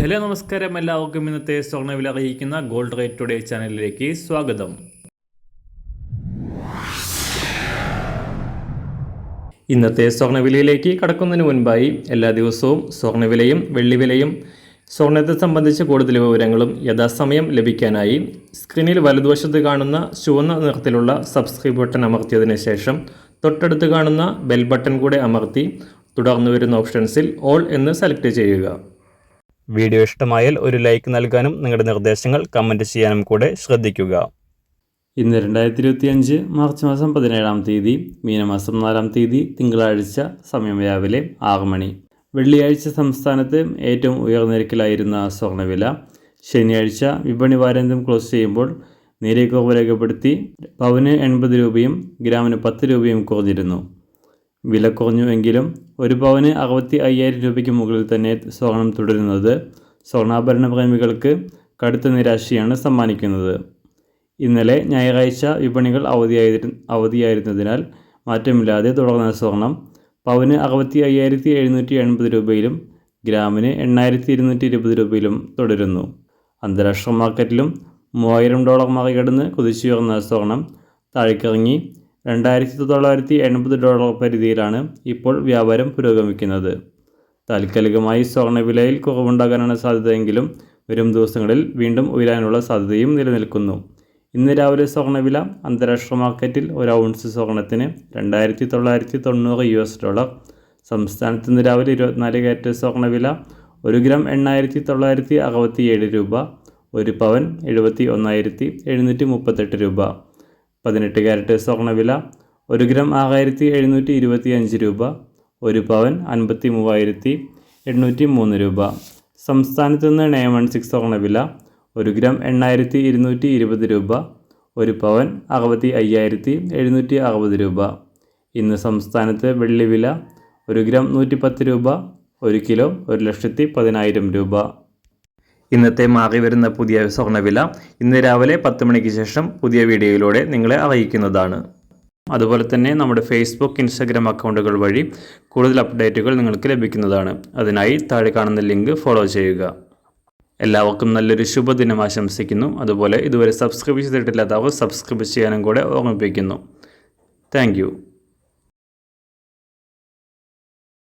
Hello നമസ്കാരം, എല്ലാവർക്കും ഇന്നത്തെ സ്വർണ്ണവില അറിയിക്കുന്ന ഗോൾഡ് റേറ്റ് ടുഡേ ചാനലിലേക്ക് സ്വാഗതം. ഇന്നത്തെ സ്വർണ്ണവിലയിലേക്ക് കടക്കുന്നതിന് മുൻപായി എല്ലാ ദിവസവും സ്വർണ്ണവിലയും വെള്ളിവിലയും സ്വർണ്ണത്തെ സംബന്ധിച്ച കൂടുതൽ വിവരങ്ങളും യഥാസമയം ലഭിക്കാനായി സ്ക്രീനിൽ വലതുവശത്ത് കാണുന്ന ചുവന്ന നിറത്തിലുള്ള സബ്സ്ക്രൈബ് ബട്ടൺ അമർത്തിയതിനു ശേഷം തൊട്ടടുത്ത് കാണുന്ന ബെൽ ബട്ടൺ കൂടെ അമർത്തി തുടർന്ന് വരുന്ന ഓപ്ഷൻസിൽ ഓൾ എന്ന് സെലക്ട് ചെയ്യുക. വീഡിയോ ഇഷ്ടമായാൽ ഒരു ലൈക്ക് നൽകാനും നിങ്ങളുടെ നിർദ്ദേശങ്ങൾ കമൻറ്റ് ചെയ്യാനും കൂടെ ശ്രദ്ധിക്കുക. ഇന്ന് 2025 മാർച്ച് മാസം 17-ാം തീയതി, മീനമാസം 4-ാം തീയതി തിങ്കളാഴ്ച, സമയം രാവിലെ 6 മണി. വെള്ളിയാഴ്ച സംസ്ഥാനത്ത് ഏറ്റവും ഉയർന്ന നിരക്കിലായിരുന്ന സ്വർണ്ണവില ശനിയാഴ്ച വിപണി വാരാന്ത്യം ക്ലോസ് ചെയ്യുമ്പോൾ നേരിയ കുറവ് രേഖപ്പെടുത്തി പവന് 80 രൂപയും ഗ്രാമിന് 10 രൂപയും കുറഞ്ഞിരുന്നു. വില കുറഞ്ഞു എങ്കിലും ഒരു പവന് 65,000 രൂപയ്ക്ക് മുകളിൽ തന്നെ സ്വർണം തുടരുന്നത് സ്വർണ്ണാഭരണ പ്രേമികൾക്ക് കടുത്ത നിരാശയാണ് സമ്മാനിക്കുന്നത്. ഇന്നലെ ഞായറാഴ്ച വിപണികൾ അവധിയായിരുന്നതിനാൽ മാറ്റമില്ലാതെ തുടർന്ന സ്വർണം പവന് 65,780 രൂപയിലും ഗ്രാമിന് 8,220 രൂപയിലും തുടരുന്നു. അന്താരാഷ്ട്ര മാർക്കറ്റിലും $3,000 മറികടന്ന് കുതിച്ചുയർന്ന സ്വർണം താഴേക്കിറങ്ങി $2,980 പരിധിയിലാണ് ഇപ്പോൾ വ്യാപാരം പുരോഗമിക്കുന്നത്. താൽക്കാലികമായി സ്വർണ്ണവിലയിൽ കുറവുണ്ടാകാനാണ് സാധ്യതയെങ്കിലും വരും ദിവസങ്ങളിൽ വീണ്ടും ഉയരാനുള്ള സാധ്യതയും നിലനിൽക്കുന്നു. ഇന്ന് രാവിലെ സ്വർണ്ണവില അന്താരാഷ്ട്ര മാർക്കറ്റിൽ ഒരു ഔൺസ് സ്വർണ്ണത്തിന് $2,990. സംസ്ഥാനത്ത് ഇന്ന് രാവിലെ 24 കാരറ്റ് സ്വർണ്ണവില 1 ഗ്രാം 8,967 രൂപ, 1 പവൻ 71,738 രൂപ. 18 കാരറ്റ് സ്വർണ്ണവില 1 ഗ്രാം 6,725 രൂപ, 1 പവൻ 53,803 രൂപ. സംസ്ഥാനത്ത് നിന്ന് 916 സ്വർണ്ണവില 1 ഗ്രാം 8,220 രൂപ, 1 പവൻ 65,760 രൂപ. ഇന്ന് സംസ്ഥാനത്ത് വെള്ളിവില 1 ഗ്രാം 110 രൂപ, 1 കിലോ 1,10,000 രൂപ. ഇന്നത്തെ മാറി വരുന്ന പുതിയ സ്വർണ്ണവില ഇന്ന് രാവിലെ 10 മണിക്ക് ശേഷം പുതിയ വീഡിയോയിലൂടെ നിങ്ങളെ അറിയിക്കുന്നതാണ്. അതുപോലെ തന്നെ നമ്മുടെ ഫേസ്ബുക്ക്, ഇൻസ്റ്റാഗ്രാം അക്കൗണ്ടുകൾ വഴി കൂടുതൽ അപ്ഡേറ്റുകൾ നിങ്ങൾക്ക് ലഭിക്കുന്നതാണ്. അതിനായി താഴെ കാണുന്ന ലിങ്ക് ഫോളോ ചെയ്യുക. എല്ലാവർക്കും നല്ലൊരു ശുഭദിനം ആശംസിക്കുന്നു. അതുപോലെ ഇതുവരെ സബ്സ്ക്രൈബ് ചെയ്തിട്ടില്ലാത്തവർ സബ്സ്ക്രൈബ് ചെയ്യാനും കൂടെ ഓർമ്മിപ്പിക്കുന്നു. താങ്ക്